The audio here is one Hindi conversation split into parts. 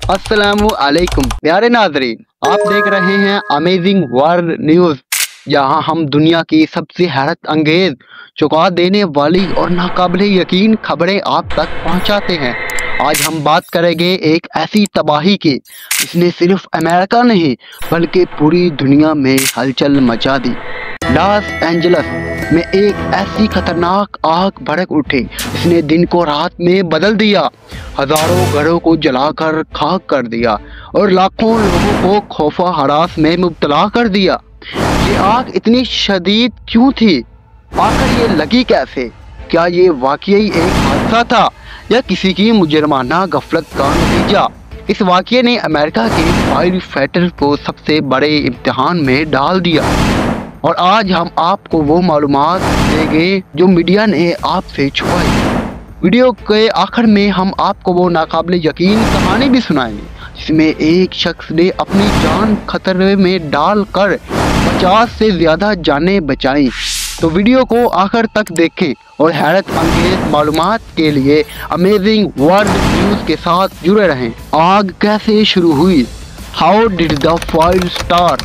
अस्सलामुअलैकुम प्यारे नाज़रीन, आप देख रहे हैं अमेजिंग वर्ल्ड न्यूज़, जहां हम दुनिया की सबसे हैरत अंगेज, चौंका देने वाली और नाकाबिले यकीन खबरें आप तक पहुंचाते हैं। आज हम बात करेंगे एक ऐसी तबाही की जिसने सिर्फ अमेरिका नहीं बल्कि पूरी दुनिया में हलचल मचा दी। लॉस एंजल्स में एक ऐसी खतरनाक आग भड़क उठी जिसने दिन को रात में बदल दिया, हजारों घरों को जलाकर खाक कर दिया और लाखों लोगों को खौफा हरास में मुब्तला कर दिया। ये आग इतनी शदीद क्यों थी? आखिर ये लगी कैसे? क्या ये वाकई एक हादसा था या किसी की मुजरमाना गफलत का नतीजा? इस वाकये ने अमेरिका के फायर फाइटर्स को सबसे बड़े इम्तिहान में डाल दिया और आज हम आपको वो मालूमात देंगे जो मीडिया ने आपसे छुपाई। वीडियो के आखिर में हम आपको वो नाकाबिले यकीन कहानी भी सुनाएंगे जिसमें एक शख्स ने अपनी जान खतरे में डालकर 50 से ज़्यादा जानें बचाई। तो वीडियो को आखिर तक देखें और हैरत अंगेज मालूमात के लिए अमेजिंग वर्ल्ड न्यूज़ के साथ जुड़े रहें। आग कैसे शुरू हुई? How did the fire start?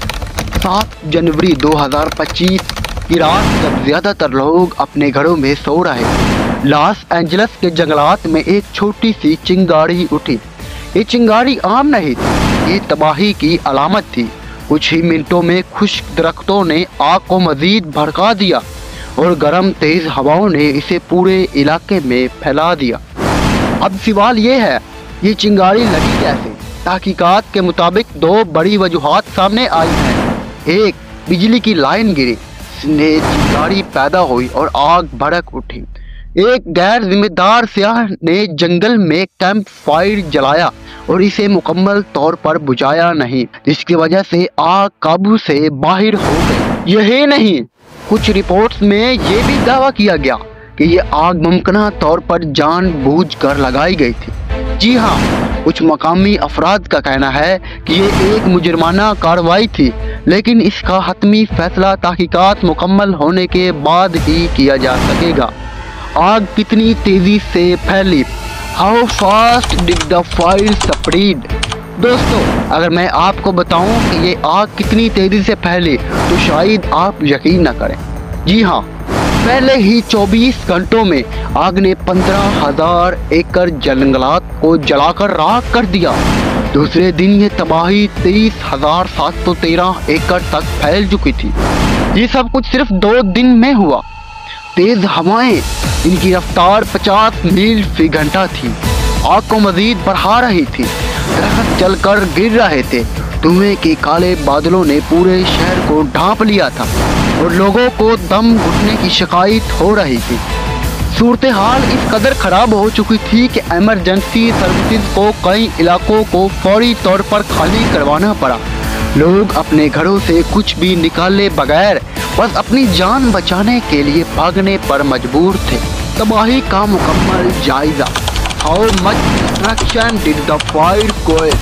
7 जनवरी 2025 की रात जब ज़्यादातर लोग अपने घरों में सो रहे थे, लॉस एंजल्स के जंगलात में एक छोटी सी चिंगारी उठी। ये चिंगारी आम नहीं थी, ये तबाही की अलामत थी। कुछ ही मिनटों में खुश्क दरख्तों ने आग को मजीद भड़का दिया और गर्म तेज हवाओं ने इसे पूरे इलाके में फैला दिया। अब सवाल ये है, ये चिंगारी लगी कैसे? तहकीकात के मुताबिक 2 बड़ी वजूहात सामने आई हैं। एक, बिजली की लाइन गिरी जिसने चिंगारी पैदा हुई और आग भड़क उठी। एक गैर जिम्मेदार सियाह ने जंगल में कैंप फायर जलाया और इसे मुकम्मल तौर पर बुझाया नहीं, जिसकी वजह से आग काबू से बाहर हो गई। यही नहीं, कुछ रिपोर्ट्स में ये भी दावा किया गया कि ये आग मुमकिन तौर पर जानबूझकर लगाई गई थी। जी हाँ, कुछ मकामी अफराद का कहना है कि ये एक मुजरमाना कार्रवाई थी, लेकिन इसका हतमी फैसला तहकीकात मुकम्मल होने के बाद ही किया जा सकेगा। आग कितनी तेजी से फैली? How fast did the fire spread? दोस्तों, अगर मैं आपको बताऊं कि ये आग कितनी तेजी से फैली तो शायद आप यकीन न करें। जी हाँ, पहले ही 24 घंटों में आग ने 15,000 एकड़ जंगलात को जलाकर राख कर दिया। दूसरे दिन ये तबाही 23,713 एकड़ तक फैल चुकी थी। ये सब कुछ सिर्फ 2 दिन में हुआ। तेज हवाएं, इनकी रफ्तार 50 मील फी घंटा थी, आग को मजीद बढ़ा रही थी। दरख्त जलकर गिर रहे थे, धुएं के काले बादलों ने पूरे शहर को ढांप लिया था और लोगों को दम घुटने की शिकायत हो रही थी। सूरत हाल इस कदर खराब हो चुकी थी कि इमरजेंसी सर्विसेज को कई इलाकों को फौरी तौर पर खाली करवाना पड़ा। लोग अपने घरों से कुछ भी निकाले बगैर बस अपनी जान बचाने के लिए भागने पर मजबूर थे। तबाही का मुकम्मल जायजा। How much destruction did the fire cause?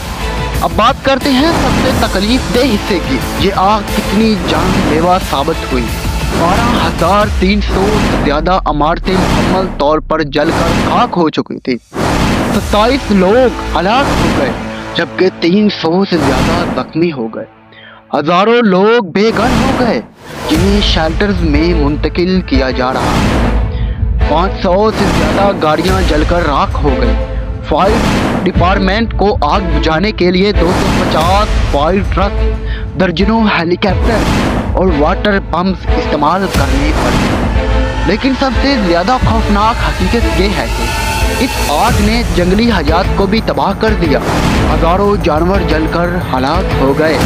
अब बात करते हैं सबसे तकलीफदेह हिस्से की। ये आग कितनी जानलेवा साबित हुई। 12,300 से ज़्यादा इमारतें मुकम्मल तौर पर जलकर खाक हो चुकी थी। 27 लोग हलाक हो गए जबकि 300 से ज़्यादा जख्मी हो गए। हजारों लोग बेघर हो गए जिन्हें शेल्टर्स में मुंतकिल किया जा रहा है। 500 से ज़्यादा गाड़ियां जलकर राख हो गई। फायर डिपार्टमेंट को आग बुझाने के लिए 250 फायर ट्रक, दर्जनों हेलीकॉप्टर और वाटर पंप्स इस्तेमाल करने पड़े। लेकिन सबसे ज़्यादा खौफनाक हकीकत ये है कि इस आग ने जंगली हयात को भी तबाह कर दिया। हजारों जानवर जलकर हलाक हो गए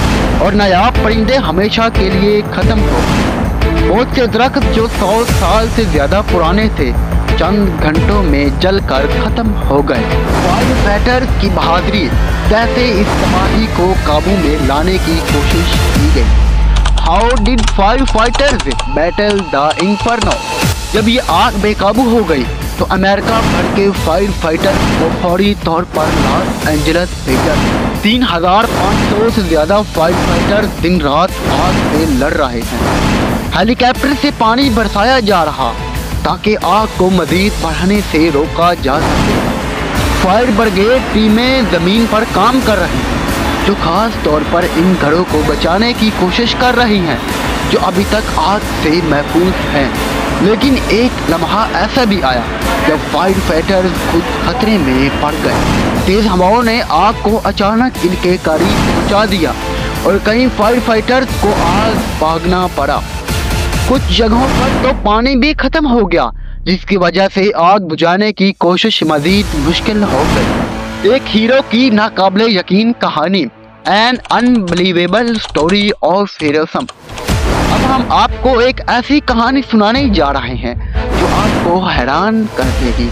और नायाब परिंदे हमेशा के लिए खत्म हो गए। बहुत से दरख्त जो 100 साल से ज्यादा पुराने थे चंद घंटों में जलकर खत्म हो गए। फायर फाइटर्स की बहादुरी, कैसे इस तबाही को काबू में लाने की कोशिश की गई। How did firefighters battle the inferno? जब ये आग बेकाबू हो गई तो अमेरिका भर के फायर फाइटर को फौरी तौर पर लॉस एंजल्स भेजा। 3,500 से ज्यादा फायर फाइटर दिन रात आग से लड़ रहे हैं। हेलीकॉप्टर से पानी बरसाया जा रहा ताकि आग को मजीद बढ़ने से रोका जा सके। फायर ब्रिगेड टीमें जमीन पर काम कर रही हैं, जो खास तौर पर इन घरों को बचाने की कोशिश कर रही हैं, जो अभी तक आग से महफूज हैं। लेकिन एक लम्हा ऐसा भी आया जब फायर फाइटर्स खुद खतरे में पड़ गए। तेज हवाओं ने आग को अचानक इनके करीब पहुंचा दिया और कई फायर फाइटर्स को आग भागना पड़ा। कुछ जगहों पर तो पानी भी खत्म हो गया, जिसकी वजह से आग बुझाने की कोशिश मजीद मुश्किल हो गई। एक हीरो की नाकाबिले यकीन कहानी, N unbelievable story of heroism. अब हम आपको एक ऐसी कहानी सुनाने जा रहे हैं जो आपको हैरान कर देगी।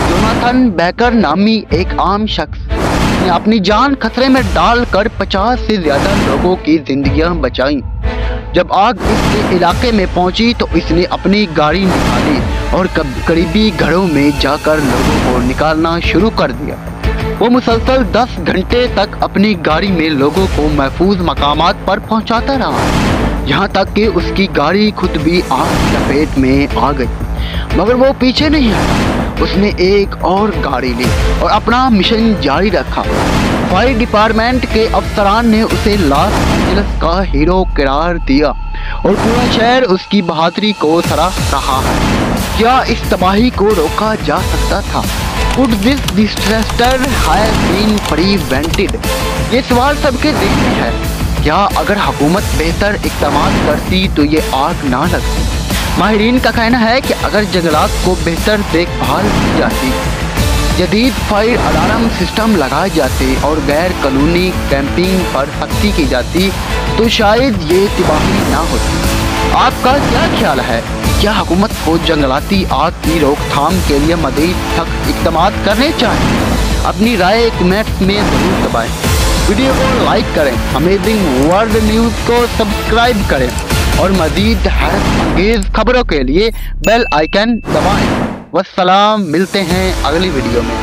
जोनाथन बेकर नामी एक आम शख्स ने अपनी जान खतरे में डालकर 50 से ज्यादा लोगों की जिंदगियां बचाई। जब आग इसके इलाके में पहुंची तो इसने अपनी गाड़ी निकाली और करीबी घरों में जाकर लोगों को निकालना शुरू कर दिया। वो मुसलसल 10 घंटे तक अपनी गाड़ी में लोगों को महफूज मकामात पर पहुंचाता रहा, यहाँ तक कि उसकी गाड़ी खुद भी आग की लपेट में आ गई। मगर वो पीछे नहीं हटा, उसने एक और गाड़ी ली और अपना मिशन जारी रखा। फायर डिपार्टमेंट के अफसरान ने उसे लॉस एंजल्स का हीरो करार दिया और पूरा शहर उसकी बहादुरी को सराह रहा है। क्या इस तबाही को रोका जा सकता था? Could this disaster have been prevented? ये सवाल सबके दिल में है। क्या अगर हुकूमत बेहतर इक़दाम करती तो ये आग ना लगती? माहिरीन का कहना है कि अगर जंगलात को बेहतर देखभाल की जाती, जदीद फायर अलार्म सिस्टम लगाए जाते और गैर कानूनी कैंपिंग पर सख्ती की जाती तो शायद ये तबाही ना होती। आपका क्या ख्याल है? क्या हुकूमत को जंगलाती आग की रोकथाम के लिए मज़ीद सख्त इक़दाम करने चाहिए? अपनी राय कमेंट्स में ज़रूर दबाएं। वीडियो को लाइक करें, अमेजिंग वर्ल्ड न्यूज़ को सब्सक्राइब करें और मज़ीद हैरत अंगेज़ खबरों के लिए बेल आइकन दबाएं। वस्सलाम, मिलते हैं अगली वीडियो में।